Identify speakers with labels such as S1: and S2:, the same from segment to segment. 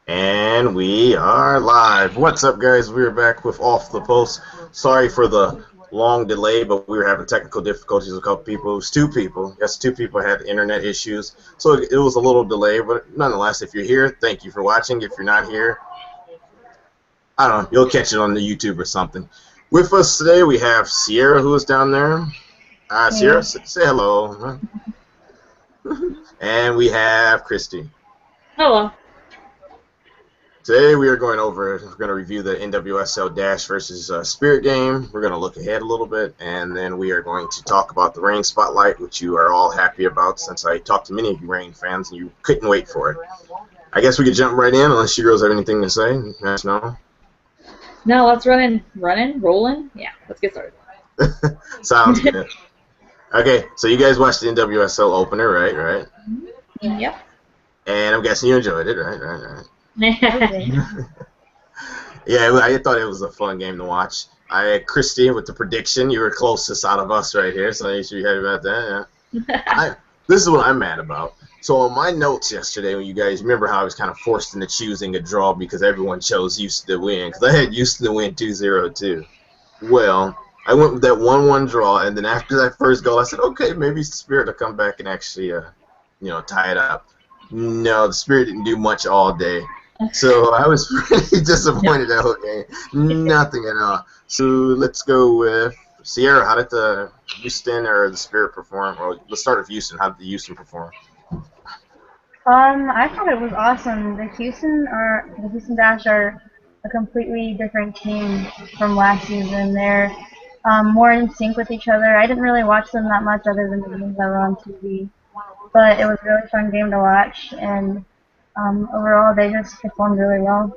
S1: And we are live. What's up, guys? We're back with Off the Post. Sorry for the long delay, but we were having technical difficulties with a couple people. It was two people. Yes, two people had internet issues. So it was a little delay, but nonetheless, if you're here, thank you for watching. If you're not here, I don't know, you'll catch it on the YouTube or something. With us today, we have Sierra, who is down there. Sierra,
S2: Hey.
S1: say hello. And we have Christy.
S2: Hello.
S1: Today we're going to review the NWSL Dash versus Spirit game. We're going to look ahead a little bit, and then we are going to talk about the Rain Spotlight, which you are all happy about since I talked to many of you Rain fans, and you couldn't wait for it. I guess we could jump right in, unless you girls have anything to say. Yes, no?
S2: Now let's rolling. Yeah, let's get started.
S1: Sounds good. Okay, so you guys watched the NWSL opener, right?
S2: Yep.
S1: And I'm guessing you enjoyed it, right. Yeah, I thought it was a fun game to watch. Christy, with the prediction, you were closest out of us right here, so you should be happy about that. Yeah. This is what I'm mad about. So on my notes yesterday, when you guys remember how I was kind of forced into choosing a draw because everyone chose Houston to win, because I had Houston to win 2-0 too. Well, I went with that 1-1 draw, and then after that first goal, I said, okay, maybe Spirit will come back and actually, tie it up. No, the Spirit didn't do much all day. So I was pretty disappointed that whole game. Nothing at all. So let's go with Sierra. How did the Houston or the Spirit perform? Or let's start with Houston. How did the Houston perform?
S3: I thought it was awesome. The Houston Dash are a completely different team from last season. They're more in sync with each other. I didn't really watch them that much other than the games that were on TV, but it was a really fun game to watch, and overall they just performed really well.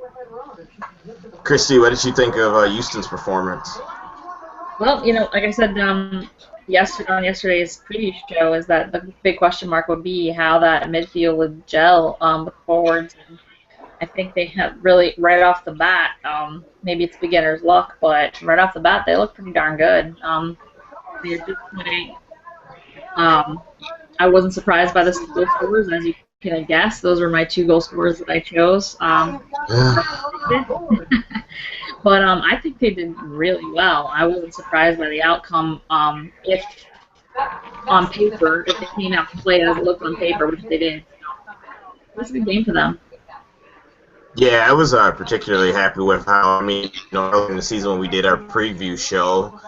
S1: Christy, what did you think of Houston's performance?
S2: Well, like I said yesterday on yesterday's preview show, is that the big question mark would be how that midfield would gel with forwards. And I think they have really right off the bat. Maybe it's beginner's luck, but right off the bat they look pretty darn good. They're just playing. I wasn't surprised by the goal scorers, as you can guess. Those were my two goal scorers that I chose. But I think they did really well. I wasn't surprised by the outcome. If on paper, if they came out to play as it looked on paper, which they did, it was a good game for them.
S1: Yeah, I was particularly happy with how, early in the season when we did our preview show,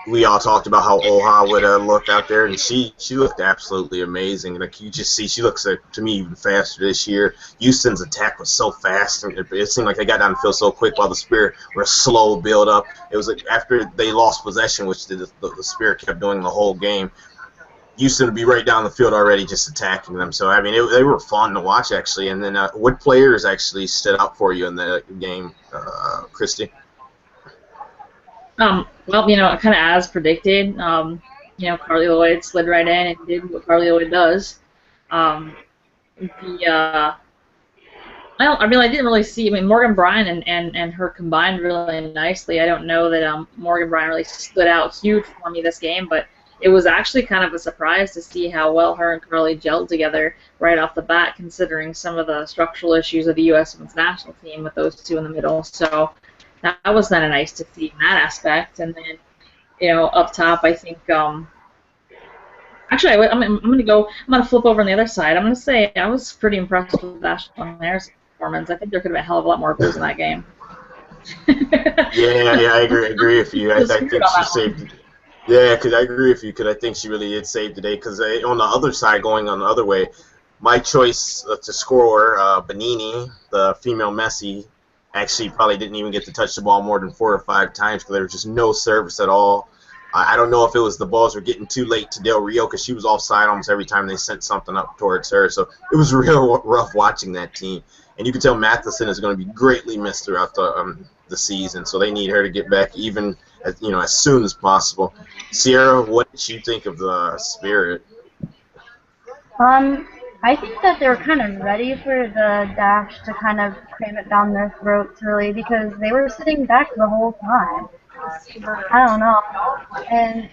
S1: we all talked about how Oha would look out there, and she looked absolutely amazing. Like, you just see, she looks to me even faster this year. Houston's attack was so fast, and it seemed like they got down the field so quick while the Spirit were a slow build up. It was like after they lost possession, which the Spirit kept doing the whole game, Houston would be right down the field already just attacking them. So, they were fun to watch, actually. And then what players actually stood out for you in the game, Christy?
S2: Well, kind of as predicted, Carly Lloyd slid right in and did what Carly Lloyd does. I didn't really see. Morgan Bryan and her combined really nicely. I don't know that Morgan Bryan really stood out huge for me this game, but it was actually kind of a surprise to see how well her and Carly gelled together right off the bat, considering some of the structural issues of the U.S. women's national team with those two in the middle. So that was kind of nice to see in that aspect. And then, up top, I think. Actually, I'm gonna flip over on the other side. I'm gonna say I was pretty impressed with Ashley Harris' performance. I think there could have been a hell of a lot more goals in that game.
S1: Yeah, I agree with you. I think she saved. Yeah, because I agree with you. Because I think she really did save the day. Because on the other side, going on the other way, my choice to score, Benini, the female Messi, actually probably didn't even get to touch the ball more than 4 or 5 times because there was just no service at all. I don't know if it was the balls were getting too late to Del Rio because she was offside almost every time they sent something up towards her. So it was real rough watching that team. And you can tell Matheson is going to be greatly missed throughout the season. So they need her to get back even as soon as possible. Sierra, what did you think of the Spirit?
S3: I think that they were kind of ready for the Dash to kind of cram it down their throats, really, because they were sitting back the whole time. I don't know. And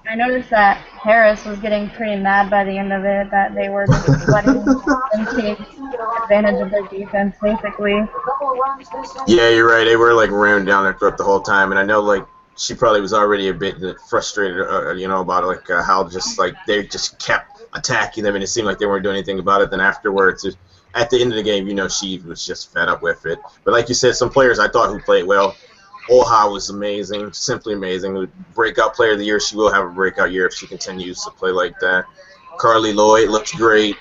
S3: I noticed that Harris was getting pretty mad by the end of it, that they were just letting them take advantage of their defense, basically.
S1: Yeah, you're right. They were like ramming down their throat the whole time, and I know like she probably was already a bit frustrated, about like how just like they just kept attacking them, and it seemed like they weren't doing anything about it. Then afterwards, at the end of the game, she was just fed up with it. But like you said, some players I thought who played well. Oha was amazing, simply amazing. Breakout player of the year. She will have a breakout year if she continues to play like that. Carly Lloyd looks great,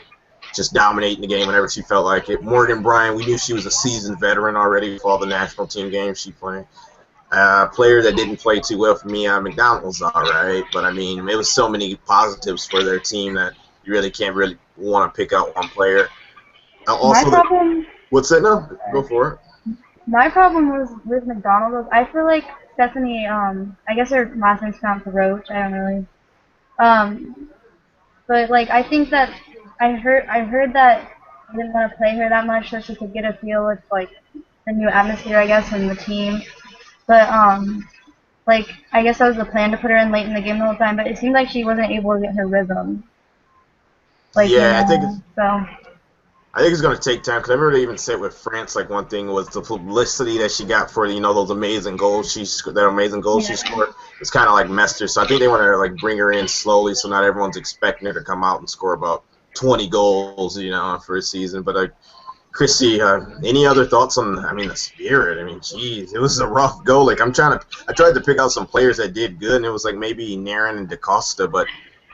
S1: just dominating the game whenever she felt like it. Morgan Bryan, we knew she was a seasoned veteran already for all the national team games she played. Player that didn't play too well for me, McDonald was all right, but I mean, it was so many positives for their team that you really can't really want to pick out one player.
S3: My problem.
S1: What's that now? Go for it.
S3: My problem was with McDonald. I feel like Stephanie. I guess her last name's pronounced Roach. I don't really. But like I think that I heard that they didn't want to play her that much so she could get a feel with like the new atmosphere, I guess, and the team. But like I guess that was the plan to put her in late in the game the whole time. But it seemed like she wasn't able to get her rhythm. Like
S1: yeah, I think it's going to take time because I remember they even said with France, like one thing was the publicity that she got for those amazing goals she scored. It's kind of like messed her. So I think they want to like bring her in slowly, so not everyone's expecting her to come out and score about 20 goals, for a season. But Christy, any other thoughts on? The spirit. Geez, it was a rough go. Like I tried to pick out some players that did good, and it was like maybe Naren and DaCosta, but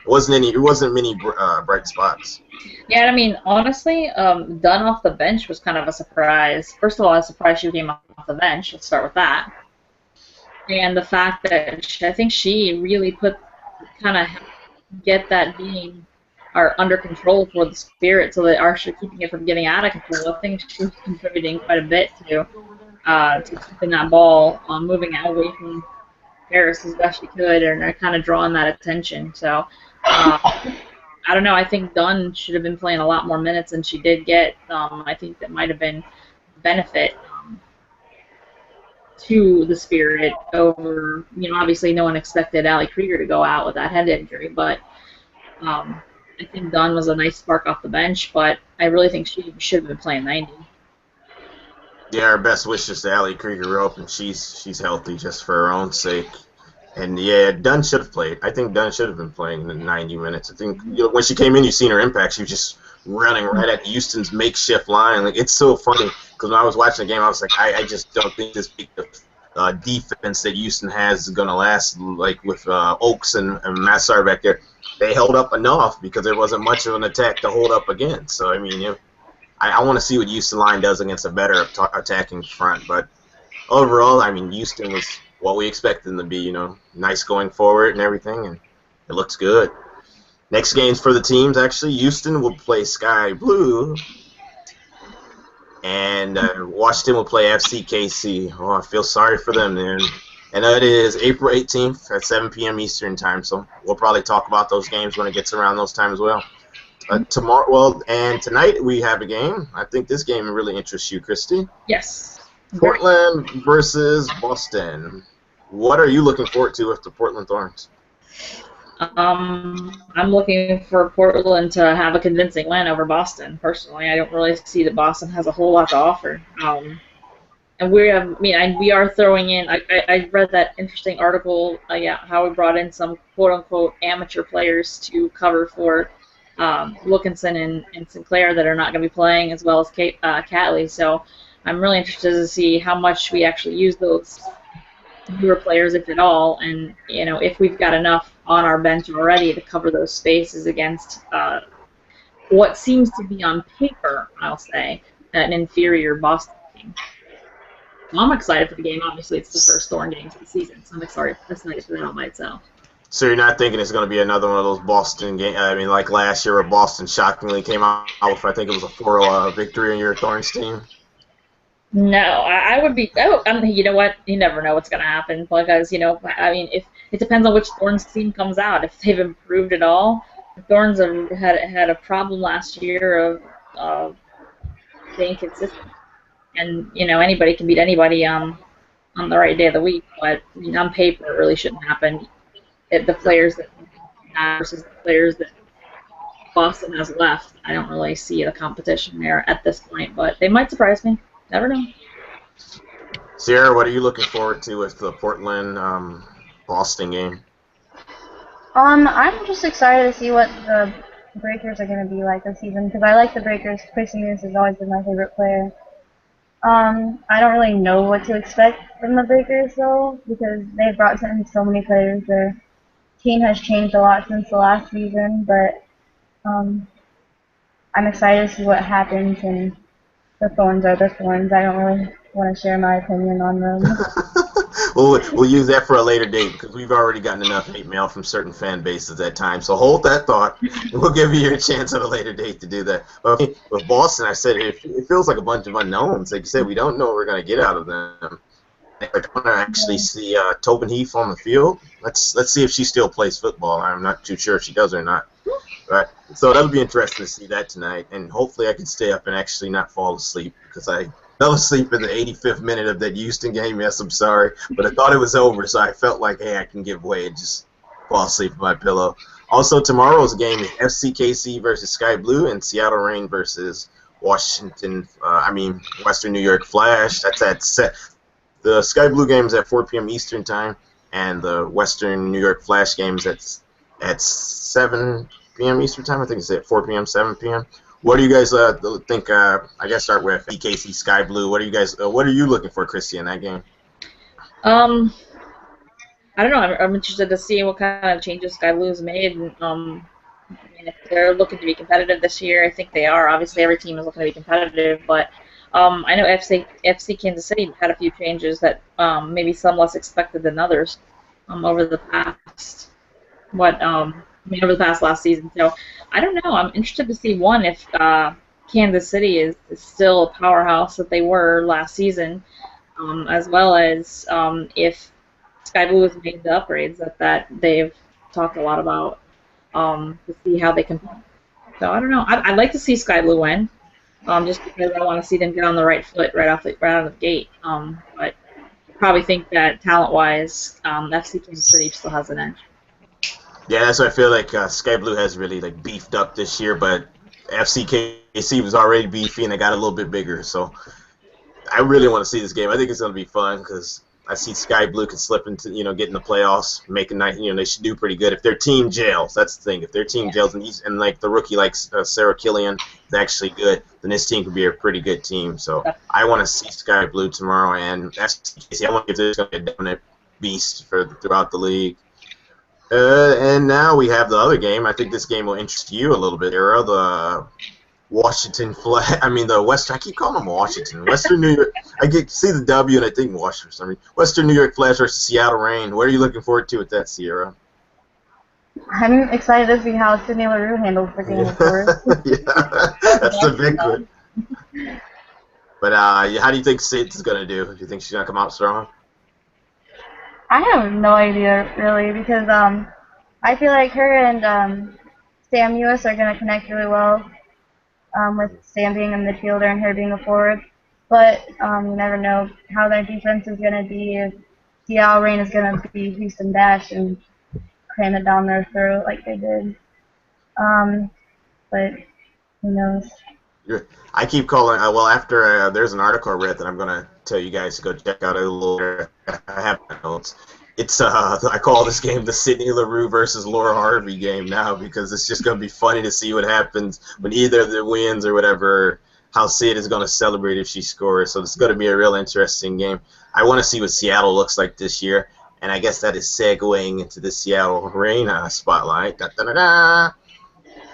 S1: it wasn't many bright spots.
S2: Yeah, honestly, Dunn off the bench was kind of a surprise. First of all, I was surprised she came off the bench. Let's start with that. And the fact that I think she really get that being under control for the Spirit, so that actually keeping it from getting out of control. I think she was contributing quite a bit to keeping that ball moving away from Harris as best she could, and kind of drawing that attention. So. I don't know. I think Dunn should have been playing a lot more minutes than she did get. I think that might have been benefit to the Spirit over, obviously no one expected Allie Krieger to go out with that head injury, but I think Dunn was a nice spark off the bench, but I really think she should have been playing 90.
S1: Yeah, our best wishes to Allie Krieger. Hoping she's healthy just for her own sake. And yeah, Dunn should have played. I think Dunn should have been playing the 90 minutes. I think when she came in, you seen her impact. She was just running right at Houston's makeshift line. Like it's so funny because when I was watching the game, I was like, I just don't think this big defense that Houston has is gonna last. Like with Oaks and Massar back there, they held up enough because there wasn't much of an attack to hold up against. So I want to see what Houston line does against a better attacking front. But overall, Houston was what we expected them to be, nice going forward and everything, and it looks good. Next games for the teams, actually, Houston will play Sky Blue, and Washington will play FCKC. Oh, I feel sorry for them there. And that is April 18th at 7 p.m. Eastern time, so we'll probably talk about those games when it gets around those times as well. And tonight we have a game. I think this game really interests you, Christy.
S2: Yes.
S1: Portland versus Boston. What are you looking forward to with the Portland Thorns?
S2: I'm looking for Portland to have a convincing win over Boston. Personally, I don't really see that Boston has a whole lot to offer. And we are throwing in. I read that interesting article. How we brought in some quote unquote amateur players to cover for Wilkinson and Sinclair that are not going to be playing, as well as Catley. So I'm really interested to see how much we actually use those newer players, if at all, and if we've got enough on our bench already to cover those spaces against what seems to be on paper, I'll say, an inferior Boston team. Well, I'm excited for the game. Obviously, it's the first Thorn game of the season, so I'm excited for that all by itself.
S1: So you're not thinking it's going to be another one of those Boston games? Like last year where Boston shockingly came out with, I think it was a 4-0 victory on your Thorns team?
S2: No, I would be. You know what? You never know what's going to happen because if it depends on which Thorns team comes out. If they've improved at all, the Thorns have had a problem last year of being consistent, and anybody can beat anybody. on the right day of the week. But I mean, on paper, it really shouldn't happen. The players that versus the players that Boston has left, I don't really see the competition there at this point. But they might surprise me. Never know.
S1: Sierra, what are you looking forward to with the Portland Boston game?
S3: I'm just excited to see what the Breakers are going to be like this season because I like the Breakers. Chris News has always been my favorite player. I don't really know what to expect from the Breakers though because they've brought in so many players. Their team has changed a lot since the last season, but I'm excited to see what happens. And the Thorns are the Thorns. I don't really want to share my opinion on them.
S1: We'll use that for a later date because we've already gotten enough hate mail from certain fan bases at times. So hold that thought, and we'll give you your chance at a later date to do that. But with Boston, I said it feels like a bunch of unknowns. Like you said, we don't know what we're going to get out of them. I want to actually see Tobin Heath on the field. Let's see if she still plays football. I'm not too sure if she does or not. Right. So that'll be interesting to see that tonight, and hopefully I can stay up and actually not fall asleep because I fell asleep in the 85th minute of that Houston game. Yes, I'm sorry, but I thought it was over, so I felt like, hey, I can give way and just fall asleep in my pillow. Also, tomorrow's game is FCKC versus Sky Blue and Seattle Reign versus Western New York Flash. That's at set. The Sky Blue game is at 4 p.m. Eastern time, and the Western New York Flash game is at 7 p.m. Eastern time. I think it's at 4 p.m., 7 p.m. What do you guys think? I guess start with EKC Sky Blue. What are you guys? What are you looking for, Christy, in that game?
S2: I don't know. I'm interested to see what kind of changes Sky Blue's made. If they're looking to be competitive this year, I think they are. Obviously, every team is looking to be competitive, but I know FC Kansas City had a few changes that maybe some less expected than others over the past over the past last season. So I don't know. I'm interested to see if Kansas City is still a powerhouse that they were last season, as well as if Sky Blue has made the upgrades that they've talked a lot about to see how they compete. So I don't know. I'd like to see Sky Blue win, just because I want to see them get on the right foot right out of the gate. But I probably think that talent-wise, FC Kansas City still has an edge.
S1: Yeah, that's what I feel like. Sky Blue has really beefed up this year, but FCKC was already beefy and they got a little bit bigger. So I really want to see this game. I think it's going to be fun because I see Sky Blue can slip into get in the playoffs, make a night. They should do pretty good if their team gels. That's the thing. If their team gels and the rookie Sarah Killian is actually good, then this team could be a pretty good team. So I want to see Sky Blue tomorrow, and FCKC. I want to give this going to be a dominant beast throughout the league. And now we have the other game. I think this game will interest you a little bit, Era. The Washington the Western. I keep calling them Washington. Western New York. I see the W and I think Washington. Western New York Flash versus Seattle Reign. What are you looking forward to with that, Sierra?
S3: I'm excited to see how Sydney LaRue handles the game, of course.
S1: Yeah, that's the big one. But how do you think Sid's going to do? Do you think she's going to come out strong?
S3: I have no idea, really, because I feel like her and Sam Lewis are going to connect really well, with Sam being a midfielder and her being a forward. But you never know how their defense is going to be, if Seattle Reign is going to be Houston Dash and cram it down their throat like they did. But who knows?
S1: I keep calling. After there's an article I read that I'm going to tell you guys to go check out a little. I have my notes. It's I call this game the Sydney LaRue versus Laura Harvey game now because it's just going to be funny to see what happens when either of them wins or whatever. How Sid is going to celebrate if she scores. So it's going to be a real interesting game. I want to see what Seattle looks like this year, and I guess that is segueing into the Seattle Reign spotlight. Da, da, da, da.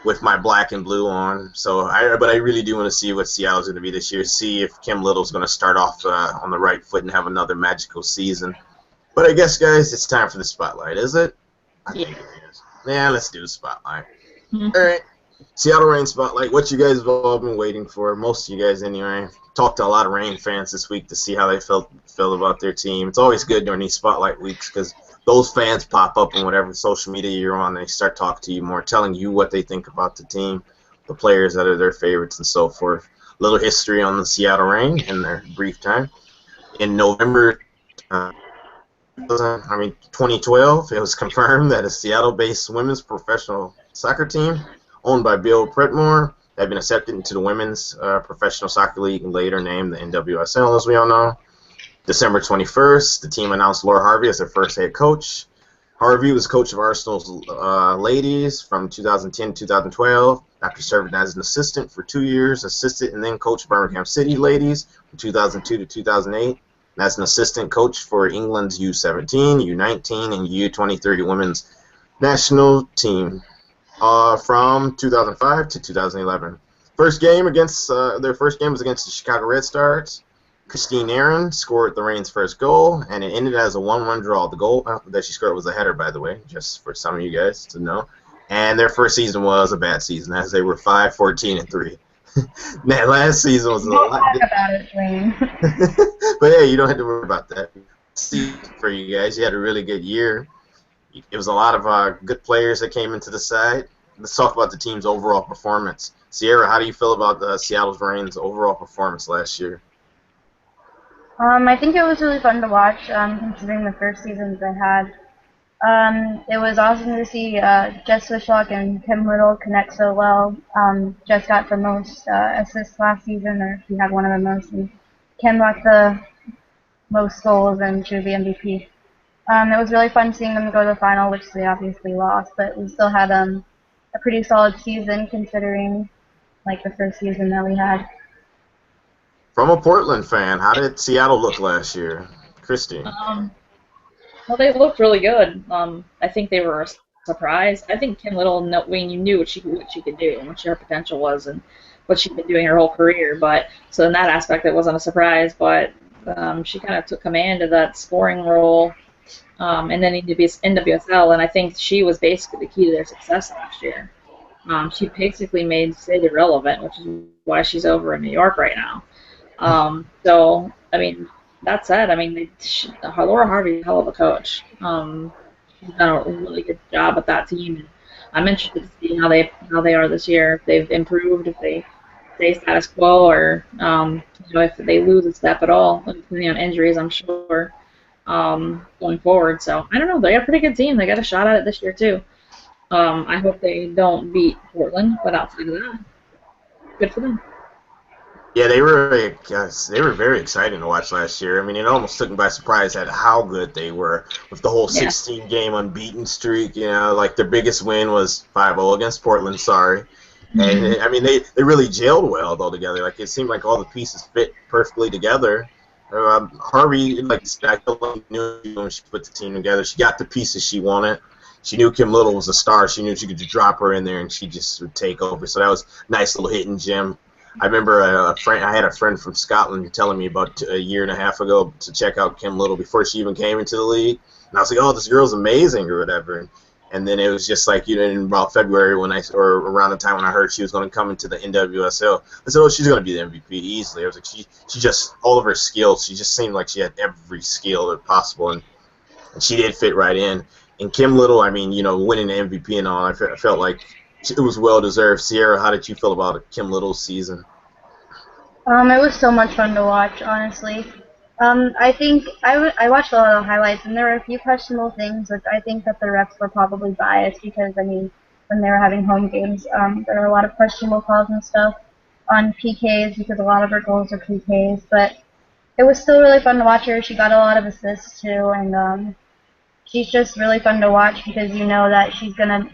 S1: With my black and blue on, but I really do want to see what Seattle's going to be this year. See if Kim Little's going to start off on the right foot and have another magical season. But I guess, guys, it's time for the spotlight, is it? I think it is. Yeah, let's do the spotlight. All right, Seattle Reign spotlight. What you guys have all been waiting for, most of you guys anyway. Talked to a lot of Reign fans this week to see how they felt about their team. It's always good during these spotlight weeks because those fans pop up on whatever social media you're on. They start talking to you more, telling you what they think about the team, the players that are their favorites, and so forth. Little history on the Seattle Reign in their brief time. In November Uh, 2012, it was confirmed that a Seattle-based women's professional soccer team owned by Bill Pretmore had been accepted into the Women's Professional Soccer League, later named the NWSL, as we all know. December 21st, the team announced Laura Harvey as their first head coach. Harvey was coach of Arsenal's ladies from 2010 to 2012. After serving as an assistant for 2 years, assisted and then coached Birmingham City ladies from 2002 to 2008. And as an assistant coach for England's U17, U19, and U23 women's national team from 2005 to 2011. Their first game was against the Chicago Red Stars. Christine Aaron scored the Reign's first goal, and it ended as a 1-1 draw. The goal that she scored was a header, by the way, just for some of you guys to know. And their first season was a bad season, as they were 5-14-3. That last season was a lot.
S3: Talk about it, Wayne.
S1: But hey, you don't have to worry about that. For you guys, you had a really good year. It was a lot of good players that came into the side. Let's talk about the team's overall performance. Sierra, how do you feel about Seattle's Reign's overall performance last year?
S3: I think it was really fun to watch, considering the first seasons they had. It was awesome to see Jess Wishlock and Kim Little connect so well. Jess got the most assists last season, or she had one of the most, and Kim got the most goals, and she was the MVP. It was really fun seeing them go to the final, which they obviously lost, but we still had a pretty solid season considering like the first season that we had.
S1: From a Portland fan, how did Seattle look last year? Christy?
S2: Well, they looked really good. I think they were a surprise. I think Kim Little, Wayne, you knew what she could do and what her potential was and what she'd been doing her whole career. But so in that aspect, it wasn't a surprise. But she kind of took command of that scoring role, and then NWSL, and I think she was basically the key to their success last year. She basically made City relevant, which is why she's over in New York right now. So, I mean, that said, I mean, Laura Harvey is a hell of a coach. She's done a really good job with that team. And I'm interested to see how they are this year. If they've improved, if they stay status quo, or if they lose a step at all, depending on injuries, I'm sure, going forward. So I don't know. They got a pretty good team. They got a shot at it this year too. I hope they don't beat Portland, but outside of that, good for them.
S1: Yeah, they were very exciting to watch last year. I mean, it almost took me by surprise at how good they were with the whole 16-game unbeaten streak. Like their biggest win was 5-0 against Portland. Sorry, and I mean they really gelled well though together. Like it seemed like all the pieces fit perfectly together. Harvey, like I knew when she put the team together, she got the pieces she wanted. She knew Kim Little was a star. She knew she could just drop her in there and she just would take over. So that was a nice little hidden gem. I remember I had a friend from Scotland telling me about a year and a half ago to check out Kim Little before she even came into the league. And I was like, oh, this girl's amazing or whatever. And then it was just like, in about February or around the time when I heard she was going to come into the NWSL, I said, oh, she's going to be the MVP easily. I was like, she just, all of her skills, she just seemed like she had every skill possible. And she did fit right in. And Kim Little, I mean, winning the MVP and all, I felt like it was well-deserved. Sierra, how did you feel about Kim Little's season?
S3: It was so much fun to watch, honestly. I think I watched a lot of the highlights, and there were a few questionable things, which I think that the refs were probably biased because, I mean, when they were having home games, there were a lot of questionable calls and stuff on PKs because a lot of her goals are PKs. But it was still really fun to watch her. She got a lot of assists, too, and she's just really fun to watch because you know that she's going to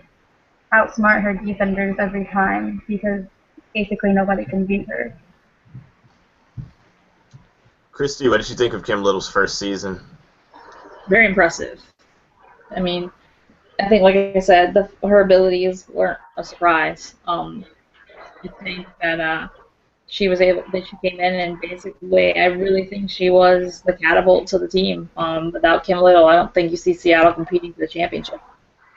S3: outsmart her defenders every time because basically nobody can beat her.
S1: Christy, what did you think of Kim Little's first season?
S2: Very impressive. I mean, I think, like I said, her abilities weren't a surprise. I think that she came in and basically, I really think she was the catapult to the team. Without Kim Little, I don't think you see Seattle competing for the championship.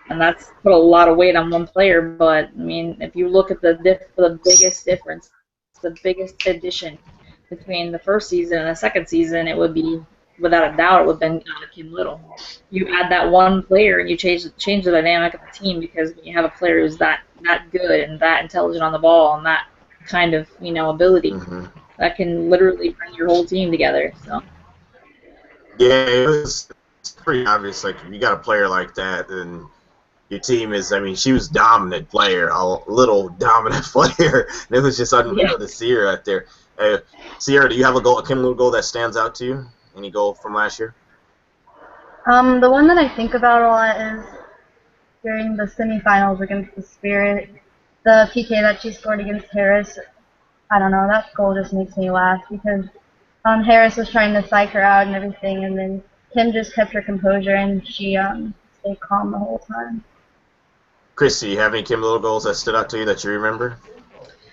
S2: And that's put a lot of weight on one player. But, I mean, if you look at the biggest difference, the biggest addition between the first season and the second season, it would be, without a doubt, it would have been Kim Little. You add that one player and you change the dynamic of the team because when you have a player who's that good and that intelligent on the ball and that kind of ability, that can literally bring your whole team together. So.
S1: Yeah, it's pretty obvious. Like, if you got a player like that, then your team is, I mean, she was dominant player, a little dominant player. And it was just
S2: Yeah.
S1: unreal to see her out there. Sierra, do you have a Kim Little goal that stands out to you? Any goal from last year?
S3: The one that I think about a lot is during the semifinals against the Spirit, the PK that she scored against Harris. I don't know, that goal just makes me laugh because Harris was trying to psych her out and everything, and then Kim just kept her composure and she stayed calm the whole time.
S1: Chris, do you have any Kim Little goals that stood out to you that you remember?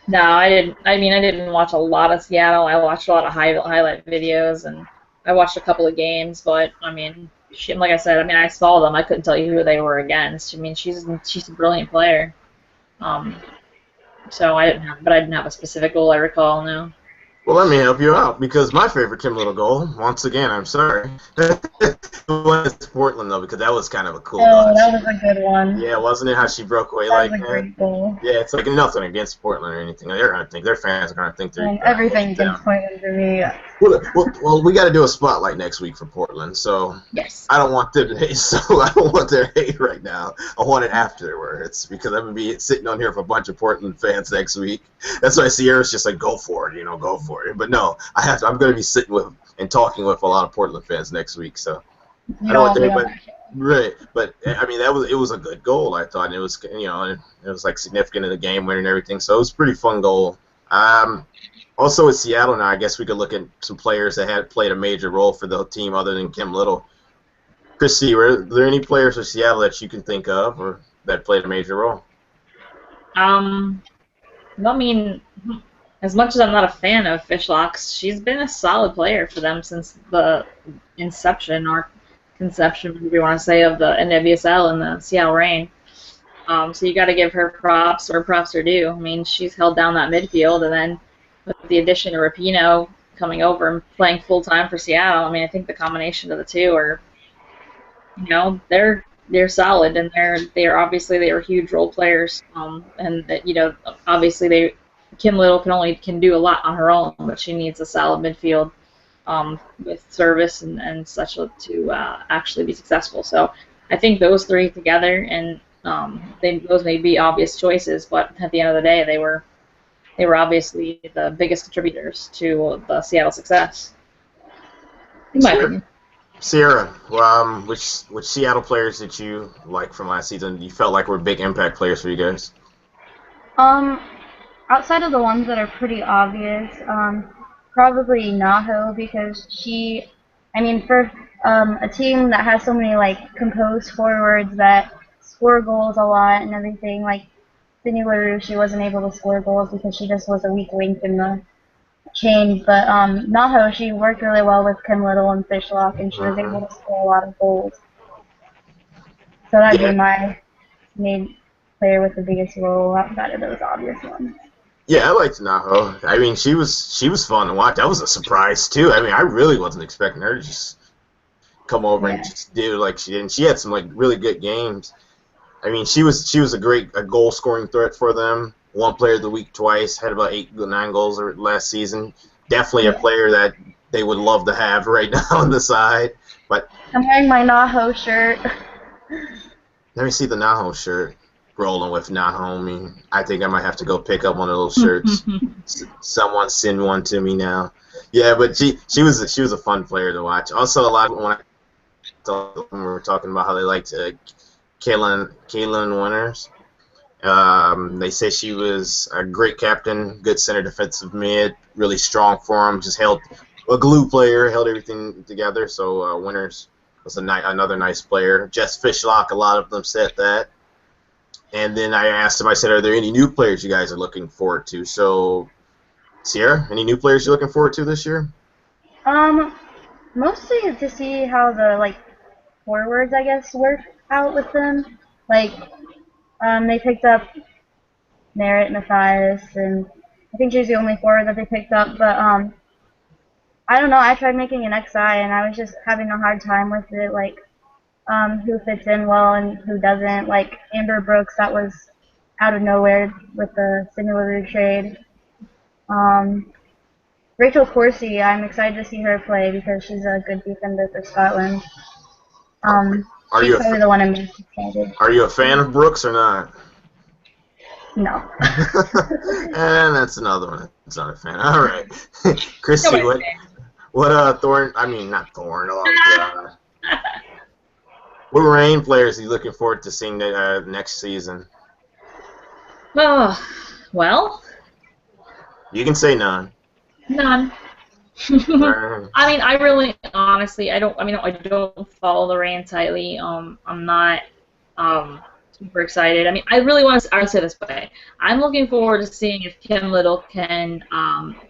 S2: No, I didn't. I mean, I didn't watch a lot of Seattle. I watched a lot of highlight videos, and I watched a couple of games. But I mean, like I said, I mean, I saw them. I couldn't tell you who they were against. I mean, she's a brilliant player. Um, so I didn't have a specific goal I recall. No.
S1: Well, let me help you out because my favorite Kim Little goal, once again, I'm sorry, was Portland though because that was kind of a cool goal.
S3: Oh, that was a good one.
S1: Yeah, wasn't it how she broke away
S3: That
S1: like
S3: was a
S1: that?
S3: great goal.
S1: Yeah, it's like nothing against Portland or anything. They're gonna think their fans are gonna think they're
S3: Everything
S1: down.
S3: against Portland for me.
S1: Well, we got to do a spotlight next week for Portland, so
S2: Yes.
S1: I don't want them to hate. So I don't want their hate right now. I want it afterwards because I'm gonna be sitting on here with a bunch of Portland fans next week. That's why Sierra's just like, go for it, go for it. But no, I'm gonna be sitting with and talking with a lot of Portland fans next week. So I don't want anybody. Right, but I mean it was a good goal. I thought and it was it was like significant in the game winner and everything. So it was a pretty fun goal. Also, with Seattle now, I guess we could look at some players that had played a major role for the team other than Kim Little. Christy, were there any players for Seattle that you can think of or that played a major role?
S2: I mean, as much as I'm not a fan of Fishlocks, she's been a solid player for them since the inception or conception, whatever you want to say, of the NWSL and the Seattle Reign. So you got to give her props where props are due. I mean, she's held down that midfield, and then with the addition of Rapinoe coming over and playing full time for Seattle, I mean, I think the combination of the two are, they're solid, and they're obviously they are huge role players. And that obviously Kim Little can do a lot on her own, but she needs a solid midfield with service and such to actually be successful. So I think those three together, and those may be obvious choices, but at the end of the day, they were obviously the biggest contributors to the Seattle success, in my opinion.
S1: Sierra, which Seattle players did you like from last season? You felt like were big impact players for you guys?
S3: Outside of the ones that are pretty obvious, probably Naho because for a team that has so many like composed forwards that score goals a lot and everything, like Sydney LaRue, she wasn't able to score goals because she just was a weak link in the chain. But Naho, she worked really well with Kim Little and Fishlock, and she was able to score a lot of goals. So that'd be my main player with the biggest role outside of those obvious ones.
S1: Yeah, I liked Naho. I mean, she was fun to watch. That was a surprise too. I mean, I really wasn't expecting her to just come over and just do like she did. And she had some like really good games. I mean, she was a goal scoring threat for them. One player of the week twice, had about 9 goals last season. Definitely a player that they would love to have right now on the side. But
S3: I'm wearing my Naho shirt.
S1: Let me see the Naho shirt. Rolling with Nahomi. I think I might have to go pick up one of those shirts. Someone send one to me now. Yeah, but she was a fun player to watch. Also, a lot when we were talking about how they liked Kaylin Winters. They say she was a great captain, good center defensive mid, really strong for him. Just held a glue player, held everything together. So Winters was another nice player. Jess Fishlock, a lot of them said that. And then I asked him, I said, are there any new players you guys are looking forward to? So, Sierra, any new players you're looking forward to this year?
S3: Mostly to see how the forwards, I guess, work out with them. They picked up Merritt, Matthias, and I think she's the only forward that they picked up. But I don't know. I tried making an XI, and I was just having a hard time with it. Who fits in well and who doesn't. Like Amber Brooks, that was out of nowhere with the Sydney LaRue trade. Rachel Corsie, I'm excited to see her play because she's a good defender for Scotland.
S1: Are
S3: She's
S1: you
S3: probably the one I'm most excited.
S1: Are you a fan of Brooks or not?
S3: No.
S1: And that's another one. That's not a fan. All right, Christy, what Thorn? I mean, not Thorn. Oh God. What Rain players are you looking forward to seeing next season?
S2: Oh, well,
S1: You can say none.
S2: none. I mean, I really, honestly, I don't follow the Rain tightly. I'm not super excited. I mean, I really want to. I would say this way: I'm looking forward to seeing if Kim Little can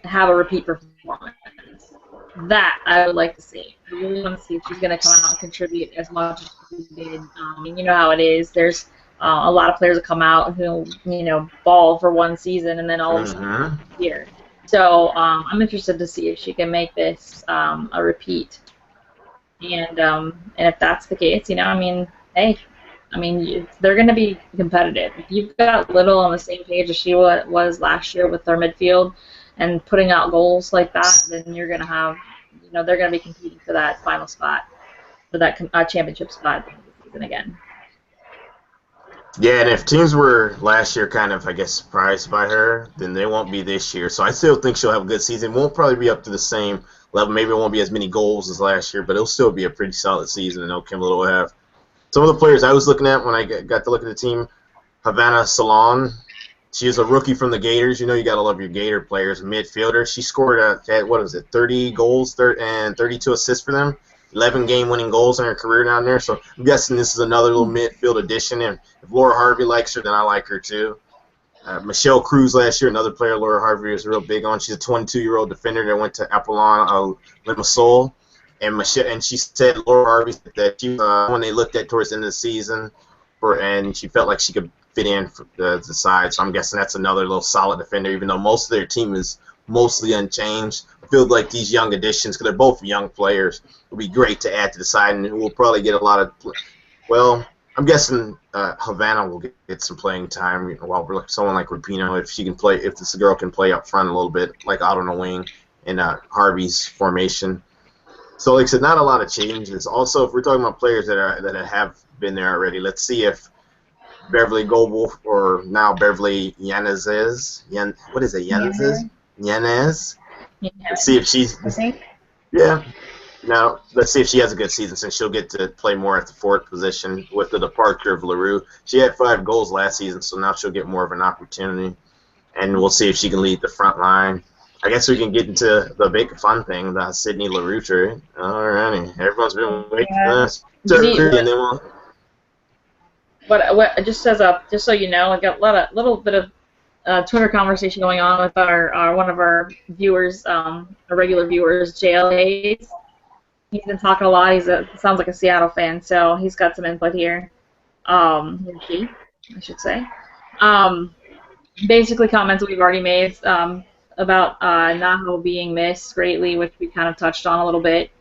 S2: have a repeat performance. That I would like to see. I really want to see if she's going to come out and contribute as much as she did. You know how it is. There's a lot of players that come out who ball for one season and then all of a sudden here. So I'm interested to see if she can make this a repeat. And if that's the case, I mean, hey, they're going to be competitive. If you've got Little on the same page as she was last year with their midfield and putting out goals like that, then you're going to have, they're going to be competing for that final spot, for that championship spot this season again.
S1: Yeah, and if teams were last year kind of, I guess, surprised by her, then they won't be this year. So I still think she'll have a good season. Won't probably be up to the same level. Maybe it won't be as many goals as last year, but it'll still be a pretty solid season. I know Kim Little will have. Some of the players I was looking at when I got to look at the team, Havana Salon. She is a rookie from the Gators. You got to love your Gator players. Midfielder. She scored, 30 goals and 32 assists for them. 11 game-winning goals in her career down there. So I'm guessing this is another little midfield addition. And if Laura Harvey likes her, then I like her too. Michelle Cruz last year, another player Laura Harvey was real big on. She's a 22-year-old defender that went to Apollon Limassol. And she said, Laura Harvey said that she, when they looked at towards the end of the season, and she felt like she could fit in for the side. So I'm guessing that's another little solid defender, even though most of their team is mostly unchanged. I feel like these young additions, because they're both young players, will be great to add to the side, and we'll probably get a lot of. Well, I'm guessing Havana will get some playing time. While someone like Rapinoe, if she can play, if this girl can play up front a little bit, like out on the wing in Harvey's formation. So, like I said, not a lot of changes. Also, if we're talking about players that have been there already, let's see if Beverly Goebel or now Beverly Yanez what is it? Yanez. Let's see if she's. Yeah. Now let's see if she has a good season, since she'll get to play more at the forward position with the departure of LaRue. She had 5 goals last season, so now she'll get more of an opportunity, and we'll see if she can lead the front line. I guess we can get into the big fun thing, the Sydney LaRue trade. Alrighty, everyone's been waiting for this.
S2: But just so you know, I got a little bit of Twitter conversation going on with our one of our viewers, our regular viewers, JLAs. He's been talking a lot. Sounds like a Seattle fan, so he's got some input here. I should say. Basically, comments we've already made about Naho being missed greatly, which we kind of touched on a little bit,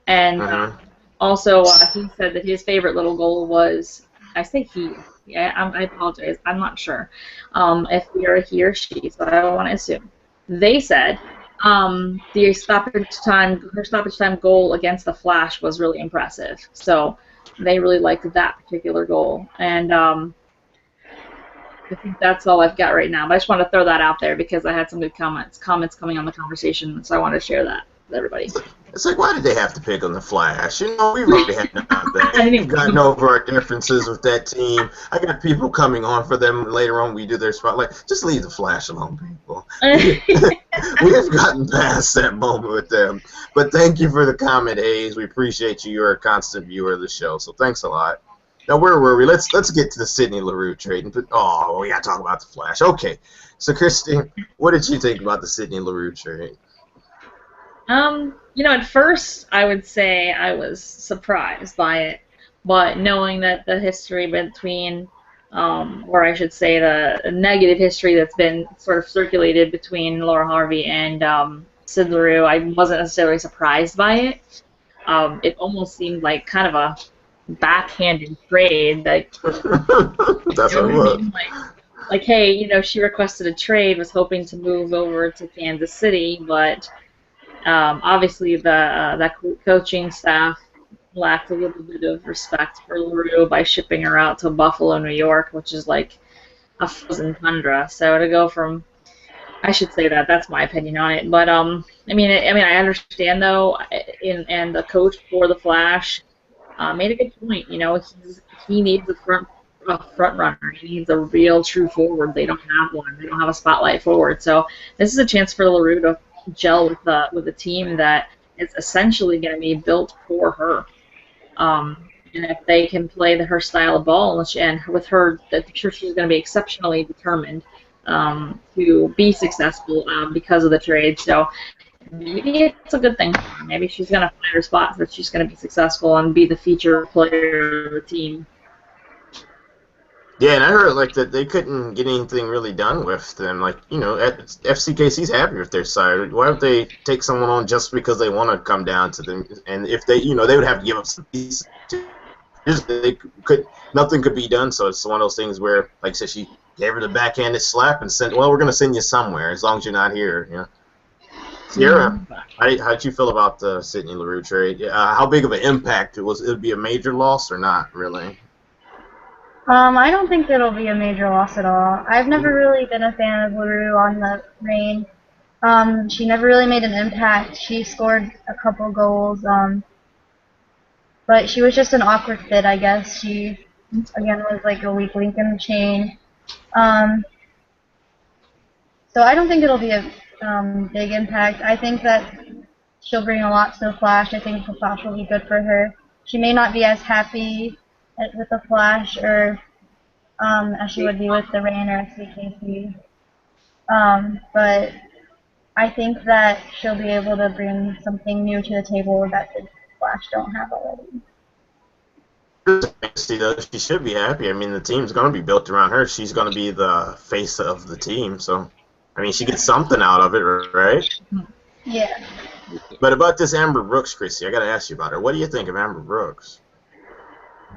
S2: and also he said that his favorite little goal was. I say he. Yeah, I apologize. I'm not sure if we are a he or she, so I don't want to assume. They said her stoppage time goal against the Flash was really impressive. So they really liked that particular goal, and I think that's all I've got right now. But I just want to throw that out there because I had some good comments coming on the conversation, so I want to share that with everybody.
S1: It's like, why did they have to pick on the Flash? We've already had that. We've gotten over our differences with that team. I got people coming on for them later on. We do their spotlight. Just leave the Flash alone, people. We've gotten past that moment with them. But thank you for the comment, Hayes. We appreciate you. You're a constant viewer of the show, so thanks a lot. Now, where were we? Let's get to the Sydney LaRue trade. We got to talk about the Flash. Okay. So, Christy, what did you think about the Sydney LaRue trade?
S2: At first I would say I was surprised by it, but knowing that the history between, or I should say the negative history that's been sort of circulated between Laura Harvey and Sid LaRue, I wasn't necessarily surprised by it. It almost seemed like kind of a backhanded trade. Like,
S1: that's what it was.
S2: Like, hey, she requested a trade, was hoping to move over to Kansas City, but Obviously, that coaching staff lacked a little bit of respect for LaRue by shipping her out to Buffalo, New York, which is like a frozen tundra. So to go from, I should say that that's my opinion on it. But I understand though, and the coach for the Flash made a good point. He needs a front runner. He needs a real true forward. They don't have one. They don't have a spotlight forward. So this is a chance for LaRue to gel with a team that is essentially going to be built for her. And if they can play her style of ball, and with her, I'm sure she's going to be exceptionally determined to be successful because of the trade. So maybe it's a good thing for her. Maybe she's going to find her spot, that she's going to be successful and be the feature player of the team.
S1: Yeah, and I heard like that they couldn't get anything really done with them. Like, FCKC's happy with their side. Why would they take someone on just because they want to come down to them? And if they, they would have to give up some pieces. Nothing could be done. So it's one of those things where, like I said, she gave her the backhanded slap and said, "Well, we're going to send you somewhere as long as you're not here." Sierra, how'd you feel about the Sydney LaRue trade? How big of an impact it would be a major loss or not? Really?
S3: I don't think it'll be a major loss at all. I've never really been a fan of LaRue on the Reign. She never really made an impact. She scored a couple goals, but she was just an awkward fit, I guess. She, again, was like a weak link in the chain. So I don't think it'll be a big impact. I think that she'll bring a lot to the Flash. I think the Flash will be good for her. She may not be as happy with the Flash or as she would be with the Reign or SCKC. But I think that she'll be able to bring something new to the table that the Flash don't have already.
S1: She should be happy. I mean, the team's going to be built around her. She's going to be the face of the team. So, I mean, she gets something out of it, right?
S3: Yeah.
S1: But about this Amber Brooks, Chrissy, I got to ask you about her. What do you think of Amber Brooks?